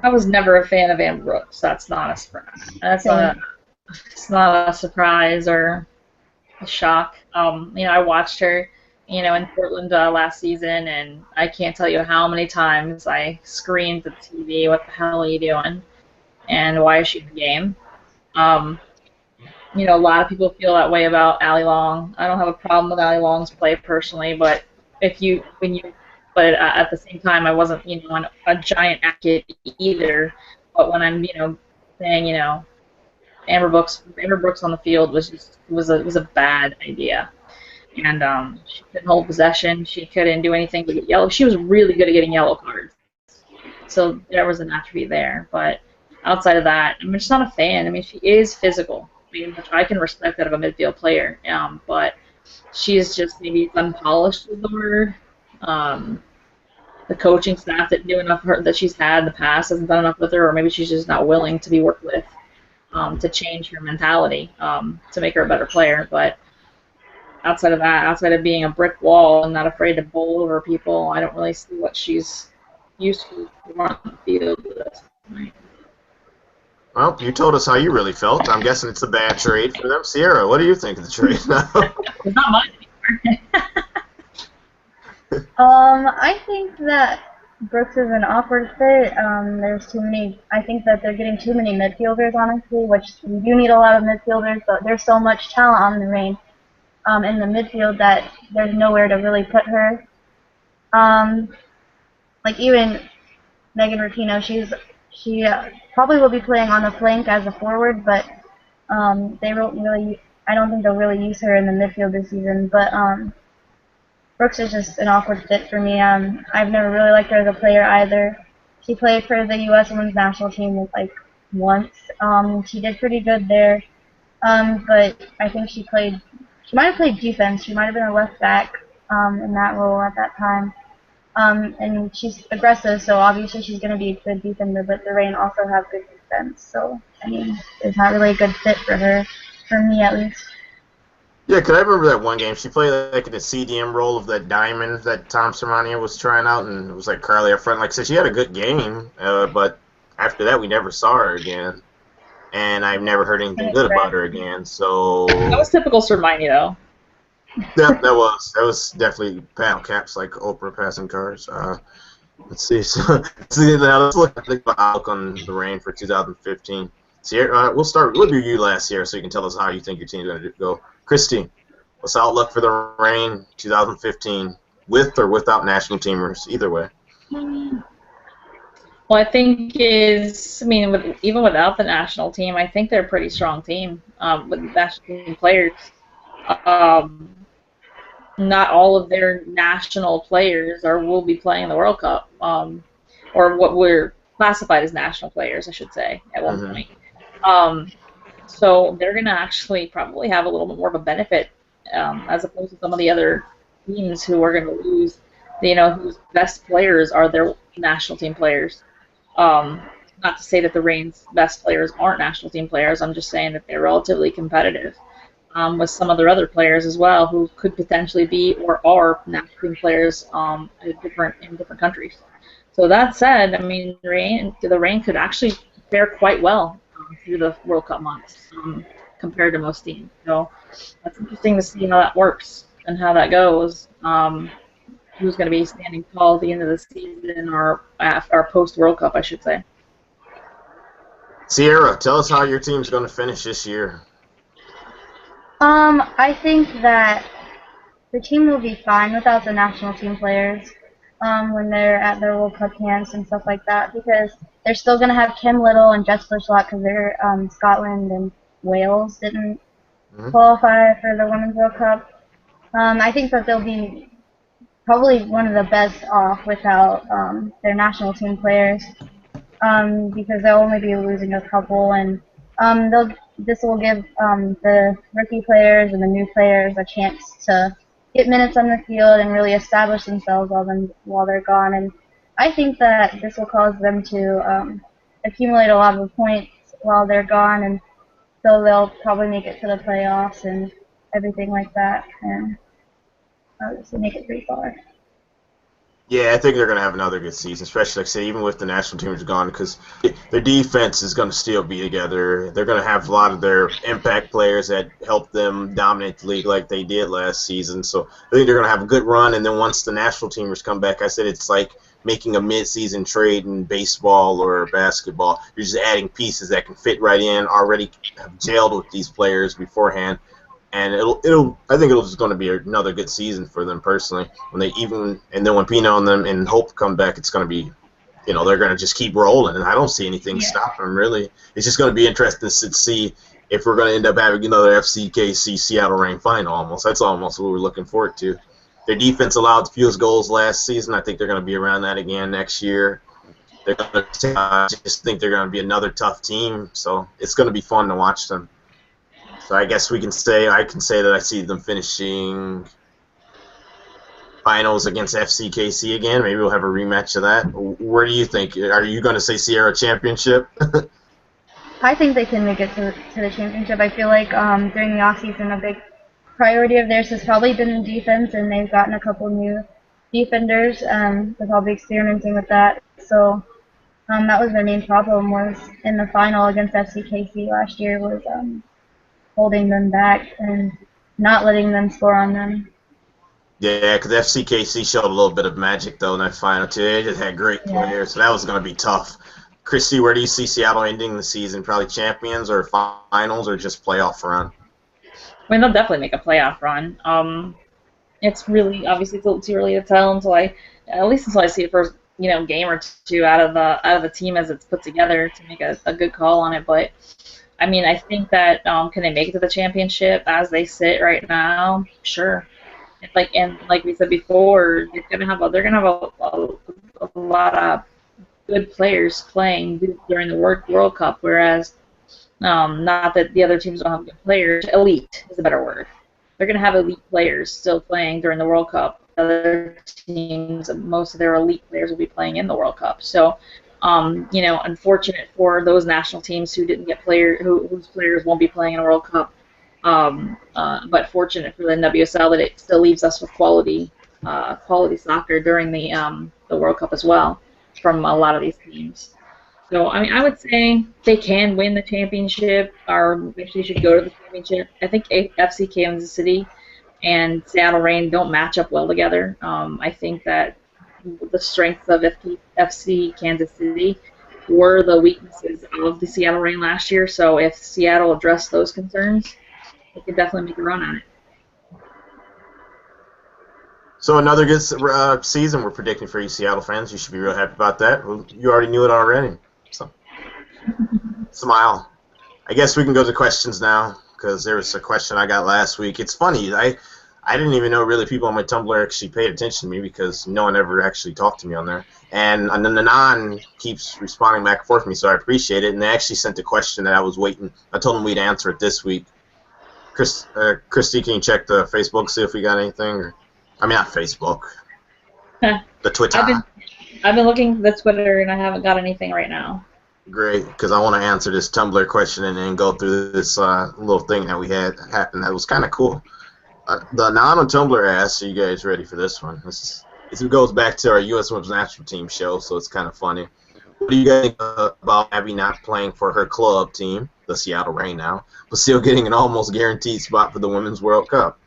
S2: I was never a fan of Amber Brooks. That's not a surprise. It's not a surprise or a shock. I watched her, in Portland last season, and I can't tell you how many times I screamed at the TV, "What the hell are you doing? And why is she in the game?" A lot of people feel that way about Allie Long. I don't have a problem with Allie Long's play personally, but but at the same time, I wasn't, a giant advocate either. But when I'm, saying, Amber Brooks on the field was a bad idea, and she couldn't hold possession. She couldn't do anything but get yellow. She was really good at getting yellow cards, so there was an attribute there. But outside of that, I'm just not a fan. I mean, she is physical, which I can respect out of a midfield player, but she is just maybe unpolished is the word. The coaching staff that knew enough of her that she's had in the past hasn't done enough with her, or maybe she's just not willing to be worked with to change her mentality to make her a better player. But outside of that, outside of being a brick wall and not afraid to bowl over people, I don't really see what she's useful for on the field at this point.
S1: Well, you told us how you really felt. I'm guessing it's a bad trade for them. Sierra, what do you think of the trade now?
S2: It's not mine anymore.
S3: I think that Brooks is an awkward fit. There's too many. I think that they're getting too many midfielders, honestly, which you do need a lot of midfielders, but there's so much talent on the Reign in the midfield that there's nowhere to really put her. Like even Megan Rapinoe, she probably will be playing on the flank as a forward, but they won't really. I don't think they'll really use her in the midfield this season, but Brooks is just an awkward fit for me. I've never really liked her as a player either. She played for the U.S. Women's National Team like once. She did pretty good there, but I think she might have played defense. She might have been a left back in that role at that time. And she's aggressive, so obviously she's going to be a good defender, but the Reign also have good defense. So, I mean, it's not really a good fit for her, for me at least.
S1: Yeah, because I remember that one game. She played like in the CDM role of that diamond that Tom Sermania was trying out, and it was like Carly up front. Like I said, she had a good game, but after that we never saw her again. And I've never heard anything good about her again. So
S2: that was typical Sermania, though.
S1: Yeah, that was definitely panel caps like Oprah passing cars. Let's see. So, now let's look at the outlook on the Reign for 2015. Sierra, we'll start. We'll do you last year, so you can tell us how you think your team's going to go. Christine, what's the outlook for the Reign 2015, with or without national teamers? Either way.
S2: Well, I think even without the national team, I think they're a pretty strong team with national team players. Um, Not all of their national players will be playing in the World Cup, or what were classified as national players, I should say, at one
S1: Mm-hmm.
S2: point. Um, so they're going to actually probably have a little bit more of a benefit as opposed to some of the other teams who are going to lose, whose best players are their national team players. Um, Not to say that the Reign's best players aren't national team players. I'm just saying that they're relatively competitive with some of their other players as well, who could potentially be or are national team players in different countries. So that said, I mean, the Reign could actually fare quite well through the World Cup months compared to most teams. So that's interesting to see how that works and how that goes. Who's going to be standing tall at the end of the season or post World Cup, I should say.
S1: Sierra, tell us how your team's going to finish this year.
S3: I think that the team will be fine without the national team players when they're at their World Cup camps and stuff like that, because they're still going to have Kim Little and Jess Fletchlott because they're Scotland and Wales didn't qualify for the Women's World Cup. I think that they'll be probably one of the best off without their national team players because they'll only be losing a couple, and this will give the rookie players and the new players a chance to get minutes on the field and really establish themselves while they're gone. And I think that this will cause them to accumulate a lot of points while they're gone, and so they'll probably make it to the playoffs and everything like that, and obviously make it pretty far.
S1: Yeah, I think they're going to have another good season, especially, like I say, even with the national teams gone, because their defense is going to still be together. They're going to have a lot of their impact players that help them dominate the league like they did last season. So I think they're going to have a good run, and then once the national teamers come back, I said it's like making a mid-season trade in baseball or basketball. You're just adding pieces that can fit right in, already have gelled with these players beforehand. And I think it'll just going to be another good season for them personally. And then when Pino and them and Hope come back, it's going to be, they're going to just keep rolling, and I don't see anything stopping them really. It's just going to be interesting to see if we're going to end up having another FCKC Seattle Reign final. Almost that's almost what we're looking forward to. Their defense allowed the fewest goals last season. I think they're going to be around that again next year. They're going to just think they're going to be another tough team, so it's going to be fun to watch them. So I guess I can say that I see them finishing finals against FCKC again. Maybe we'll have a rematch of that. Where do you think? Are you going to say Sierra Championship?
S3: I think they can make it to the championship. I feel like during the offseason, a big priority of theirs has probably been the defense, and they've gotten a couple new defenders. They're probably experimenting with that. So that was their main problem, was in the final against FCKC last year, was holding them back and not letting them score on them.
S1: Yeah, because FCKC showed a little bit of magic, though, in that final, too. They just had great players, so that was going to be tough. Christy, where do you see Seattle ending the season? Probably champions or finals or just playoff run?
S2: I mean, they'll definitely make a playoff run. It's really, obviously, it's a little too early to tell at least until I see the first, game or two out of the team as it's put together to make a good call on it. But I mean, I think that can they make it to the championship as they sit right now? Sure. Like we said before, they're gonna have a lot of good players playing during the World Cup, whereas not that the other teams don't have good players. Elite is a better word. They're gonna have elite players still playing during the World Cup. Other teams, most of their elite players will be playing in the World Cup. So, unfortunate for those national teams who didn't get whose players won't be playing in a World Cup. But fortunate for the NWSL that it still leaves us with quality soccer during the World Cup as well from a lot of these teams. So I mean, I would say they can win the championship, or maybe they should go to the championship. I think FC Kansas City and Seattle Reign don't match up well together. I think that the strengths of FC Kansas City were the weaknesses of the Seattle Reign last year. So if Seattle addressed those concerns, they could definitely make a run on it.
S1: So another good season we're predicting for you Seattle fans. You should be real happy about that. You already knew it already. So smile. I guess we can go to questions now because there was a question I got last week. It's funny. I didn't even know really people on my Tumblr actually paid attention to me because no one ever actually talked to me on there. And then Nanan keeps responding back and forth with me, so I appreciate it. And they actually sent a question that I was waiting. I told them we'd answer it this week. Christy, can you check the Facebook, see if we got anything? I mean, not Facebook. The Twitter.
S2: I've been looking at the Twitter, and I haven't got anything right now.
S1: Great, because I want to answer this Tumblr question and then go through this little thing that we had happen that was kind of cool. The non on Tumblr asks, are you guys ready for this one? This goes back to our U.S. Women's National Team show, so it's kind of funny. What do you guys think about Abby not playing for her club team, the Seattle Reign now, but still getting an almost guaranteed spot for the Women's World Cup?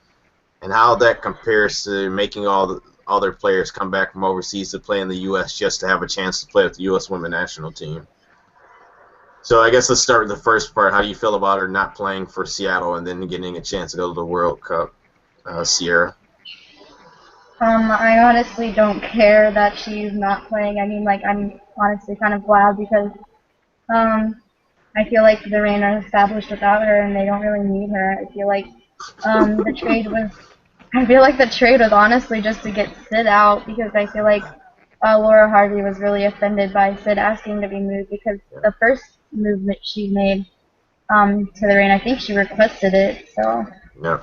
S1: And how that compares to making all their players come back from overseas to play in the U.S. just to have a chance to play with the U.S. Women's National Team? So I guess let's start with the first part. How do you feel about her not playing for Seattle and then getting a chance to go to the World Cup, Sierra?
S3: I honestly don't care that she's not playing. I mean, like, I'm honestly kind of glad because I feel like the Reign are established without her and they don't really need her. I feel like the trade was honestly just to get Sid out because I feel like Laura Harvey was really offended by Sid asking to be moved because the first movement she made to the Reign, I think she requested it. So.
S1: Yeah.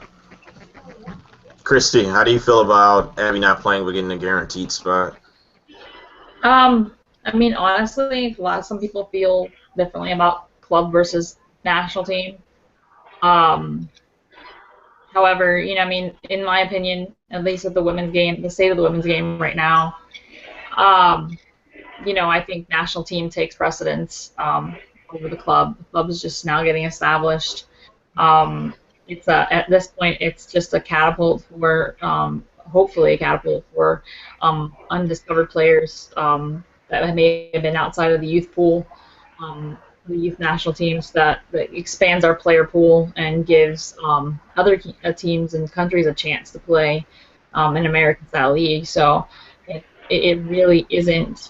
S1: Christy, how do you feel about Abby not playing but getting a guaranteed spot?
S2: I mean, honestly, some people feel differently about club versus national team. However, I mean, in my opinion, at least at the women's game, the state of the women's game right now, I think national team takes precedence over the club. The club is just now getting established. At this point, it's just a catapult for, hopefully, a catapult for undiscovered players that may have been outside of the youth pool, the youth national teams. That expands our player pool and gives other teams and countries a chance to play an American-style league. So it really isn't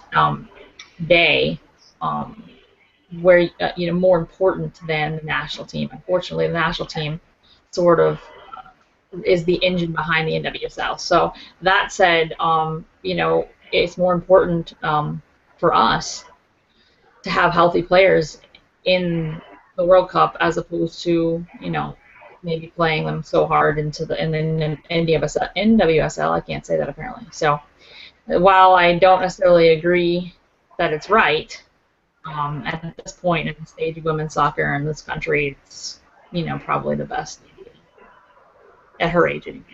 S2: where more important than the national team. Unfortunately, the national team sort of is the engine behind the NWSL. So that said, it's more important for us to have healthy players in the World Cup as opposed to maybe playing them so hard into the NWSL. I can't say that apparently. So while I don't necessarily agree that it's right, at this point in the stage of women's soccer in this country, it's probably the best at her age anyway.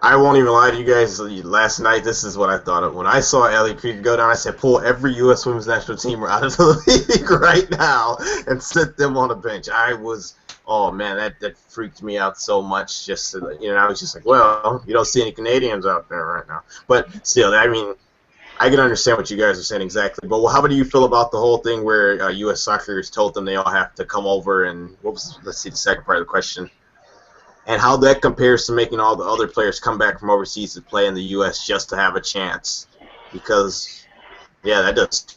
S1: I won't even lie to you guys. Last night, this is what I thought of. When I saw Ellie Krieger go down, I said, pull every U.S. Women's National Team out of the league right now and sit them on a bench. Oh, man, that freaked me out so much. Just I was just like, well, you don't see any Canadians out there right now. But still, I mean, I can understand what you guys are saying exactly. But how do you feel about the whole thing where U.S. Soccer has told them they all have to come over and let's see the second part of the question. And how that compares to making all the other players come back from overseas to play in the U.S. just to have a chance. Because, yeah, that does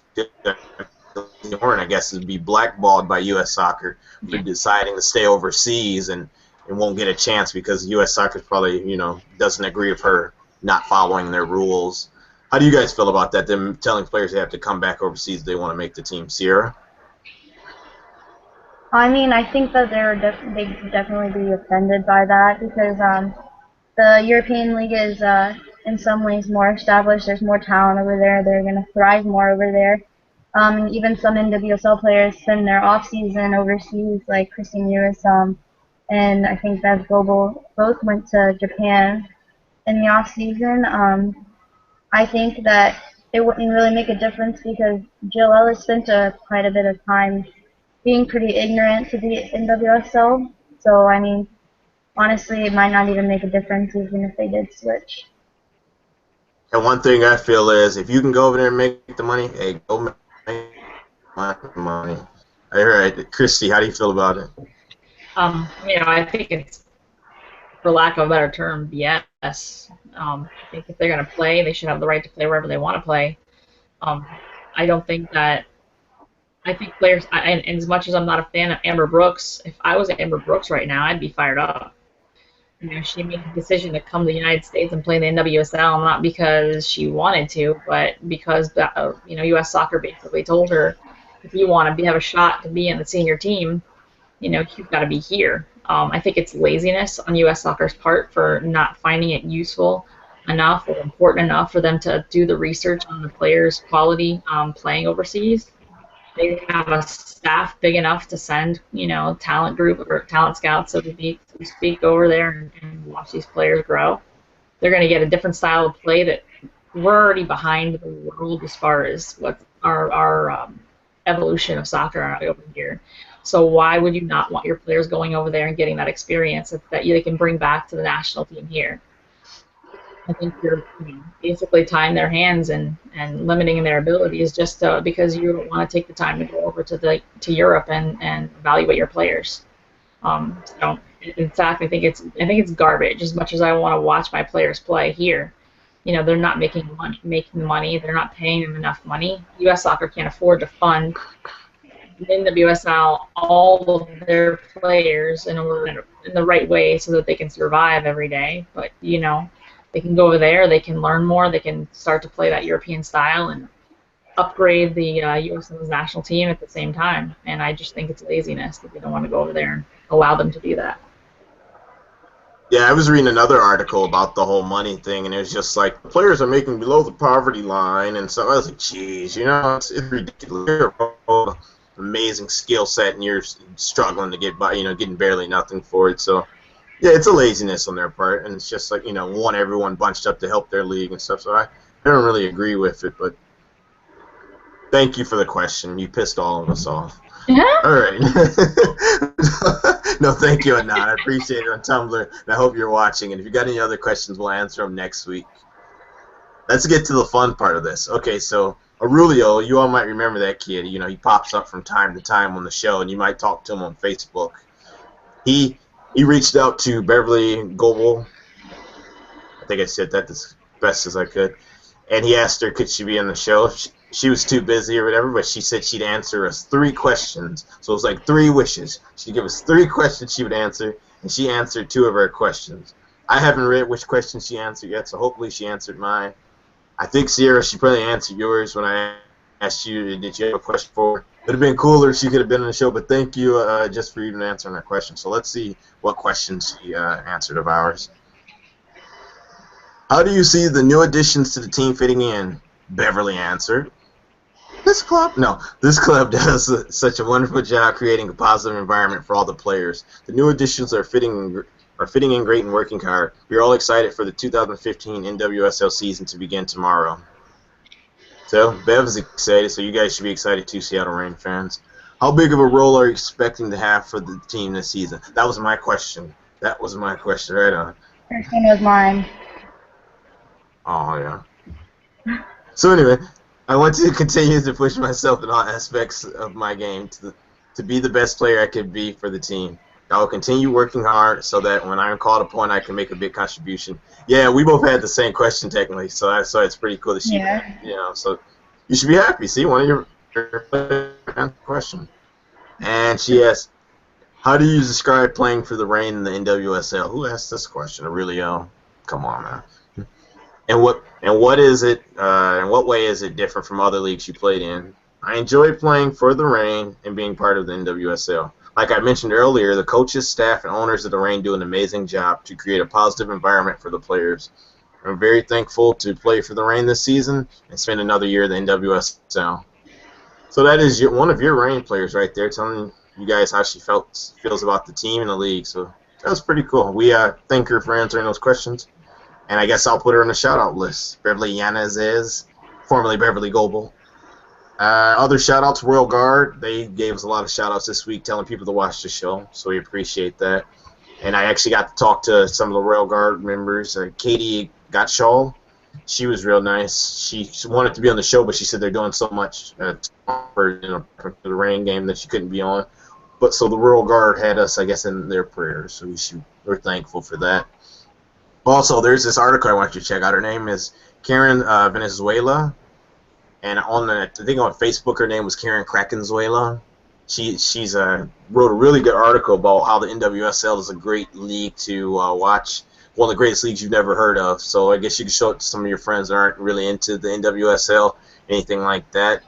S1: I guess, would be blackballed by U.S. Soccer for deciding to stay overseas and won't get a chance because U.S. Soccer probably, doesn't agree with her not following their rules. How do you guys feel about that, them telling players they have to come back overseas if they want to make the team? Sierra?
S3: I mean, I think that they definitely be offended by that because the European League is in some ways more established. There's more talent over there. They're going to thrive more over there. Even some NWSL players spend their off season overseas, like Christine Lewis and I think Bev Global both went to Japan in the off season. I think that it wouldn't really make a difference because Jill Ellis spent quite a bit of time being pretty ignorant to the NWSL. So, I mean, honestly, it might not even make a difference even if they did switch.
S1: And one thing I feel is if you can go over there and make the money, hey, go make money. All right, Christy, how do you feel about it?
S2: I think it's, for lack of a better term, BS. I think if they're going to play, they should have the right to play wherever they want to play. Um, I don't think that. I think players, and as much as I'm not a fan of Amber Brooks, if I was Amber Brooks right now, I'd be fired up. She made the decision to come to the United States and play in the NWSL, not because she wanted to, but because U.S. Soccer basically told her, if you want to have a shot to be in the senior team, you've got to be here. I think it's laziness on U.S. Soccer's part for not finding it useful enough or important enough for them to do the research on the players' quality playing overseas. They have a staff big enough to send, talent group or talent scouts, so to speak, over there and watch these players grow. They're going to get a different style of play that we're already behind the world as far as what our evolution of soccer over here. So why would you not want your players going over there and getting that experience that they can bring back to the national team here? I think you're basically tying their hands and limiting their abilities just because you don't want to take the time to go over to Europe and evaluate your players. In fact, I think it's garbage. As much as I want to watch my players play here, they're not making money. They're not paying them enough money. U.S. Soccer can't afford to fund in NWSL all of their players in the right way so that they can survive every day. But they can go over there, they can learn more, they can start to play that European style and upgrade the U.S. national team at the same time. And I just think it's laziness that they don't want to go over there and allow them to do that.
S1: Yeah, I was reading another article about the whole money thing, and it was just like, players are making below the poverty line, and so I was like, geez, it's ridiculous. You're an amazing skill set, and you're struggling to get by, getting barely nothing for it, so... Yeah, it's a laziness on their part, and it's just like, want everyone bunched up to help their league and stuff, so I don't really agree with it, but thank you for the question. You pissed all of us off.
S2: Yeah.
S1: All right. No, thank you, Adnan. I appreciate it on Tumblr, and I hope you're watching, and if you got any other questions, we'll answer them next week. Let's get to the fun part of this. Okay, so Aurelio, you all might remember that kid. He pops up from time to time on the show, and you might talk to him on Facebook. He reached out to Beverly Goebel. I think I said that as best as I could. And he asked her, could she be on the show? She was too busy or whatever, but she said she'd answer us 3 questions. So it was like 3 wishes. She'd give us 3 questions she would answer, and she answered 2 of our questions. I haven't read which questions she answered yet, so hopefully she answered mine. I think, Sierra, she probably answered yours when I asked you, did you have a question for her? It would have been cooler if she could have been on the show, but thank you just for even answering that question. So let's see what questions she answered of ours. How do you see the new additions to the team fitting in? Beverly answered, This club does such a wonderful job creating a positive environment for all the players. The new additions are fitting in great and working hard. We're all excited for the 2015 NWSL season to begin tomorrow. So, Bev's excited, so you guys should be excited too, Seattle Reign fans. How big of a role are you expecting to have for the team this season? That was my question. That was my question, right on.
S3: First one was mine.
S1: Oh, yeah. So anyway, I want to continue to push myself in all aspects of my game to be the best player I could be for the team. I will continue working hard so that when I'm called upon, I can make a big contribution. Yeah, we both had the same question technically, so it's pretty cool that she, so you should be happy. See, one of your question. And she asked, how do you describe playing for the Reign in the NWSL? Who asked this question? Aurelio? Come on, man. And what is it? In what way is it different from other leagues you played in? I enjoy playing for the Reign and being part of the NWSL. Like I mentioned earlier, the coaches, staff, and owners of the Reign do an amazing job to create a positive environment for the players. I'm very thankful to play for the Reign this season and spend another year in the NWSL. So that is one of your Reign players right there, telling you guys how she feels about the team and the league. So that was pretty cool. We thank her for answering those questions. And I guess I'll put her on the shout-out list. Beverly Yanez, formerly Beverly Goebel. Other shout-outs, Royal Guard. They gave us a lot of shout-outs this week telling people to watch the show, so we appreciate that. and I actually got to talk to some of the Royal Guard members. Katie Gottschall, she was real nice. She wanted to be on the show, but she said they're doing so much for the rain game that she couldn't be on. But so the Royal Guard had us, I guess, in their prayers, so we're thankful for that. Also, there's this article I want you to check out. Her name is Karen Venezuela, and I think on Facebook her name was Karen Krakenzuela. She's wrote a really good article about how the NWSL is a great league to watch, one of the greatest leagues you've never heard of. So I guess you can show it to some of your friends that aren't really into the NWSL, anything like that.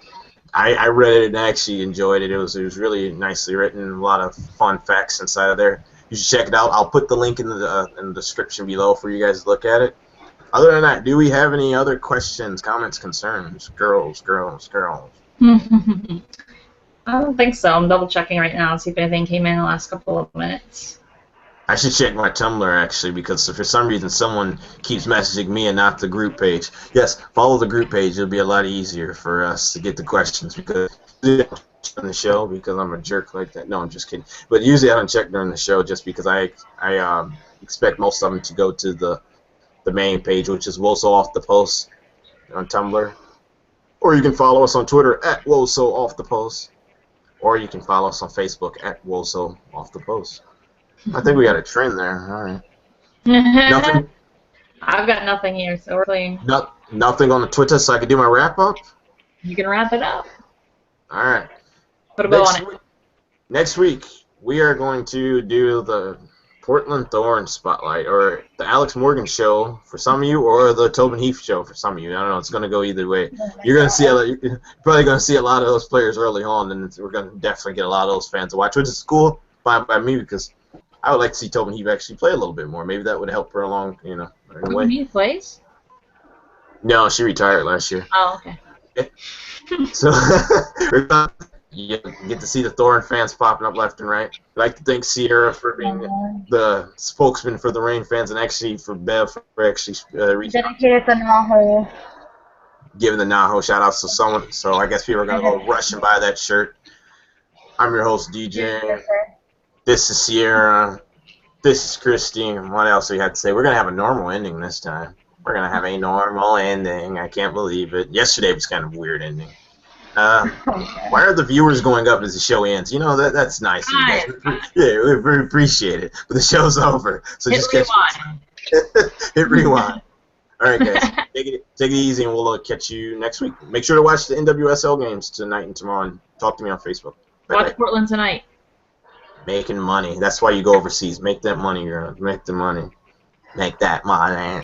S1: I read it and I actually enjoyed it. It was really nicely written, a lot of fun facts inside of there. You should check it out. I'll put the link in the description below for you guys to look at it. Other than that, do we have any other questions, comments, concerns? Girls.
S2: I don't think so. I'm double checking right now to see if anything came in the last couple of minutes.
S1: I should check my Tumblr, actually, because for some reason someone keeps messaging me and not the group page. Yes, follow the group page. It'll be a lot easier for us to get the questions, because on the show because I'm a jerk like that. No, I'm just kidding. But usually I don't check during the show just because I expect most of them to go to the main page, which is Woso Off the Post on Tumblr. Or you can follow us on Twitter at Woso Off the Post. Or you can follow us on Facebook at Woso Off the Post. I think we got a trend there. All right. Nothing.
S2: I've got nothing here, so we're clean.
S1: Nothing on the Twitter, so I can do my wrap up.
S2: You can wrap it up.
S1: All right.
S2: Put a bow on it.
S1: Next week we are going to do the Portland Thorns Spotlight, or the Alex Morgan Show for some of you, or the Tobin Heath Show for some of you. I don't know. It's going to go either way. You're going to see you're probably going to see a lot of those players early on, and we're going to definitely get a lot of those fans to watch, which is cool by me because I would like to see Tobin Heath actually play a little bit more. Maybe that would help her along, in a way.
S2: Tobin Heath plays?
S1: No, she retired last year.
S2: Oh, okay.
S1: So you get to see the Thorn fans popping up left and right. I'd like to thank Sierra for being the spokesman for the Rain fans, and actually for Bev for actually
S3: dedicated to Naho.
S1: Giving the Naho shout outs to someone. So I guess people are gonna go rushing by that shirt. I'm your host, DJ. This is Sierra. This is Christine. What else we had to say? We're gonna have a normal ending this time. We're gonna have a normal ending. I can't believe it. Yesterday was kind of a weird ending. Why are the viewers going up as the show ends? You know, that's nice. Yeah, we very appreciate it. But the show's over, so
S2: hit
S1: just
S2: rewind.
S1: Hit rewind. All right, guys, take it easy, and we'll catch you next week. Make sure to watch the NWSL games tonight and tomorrow, and talk to me on Facebook.
S2: Watch Portland tonight.
S1: Making money. That's why you go overseas. Make that money, girl. Make the money. Make that money.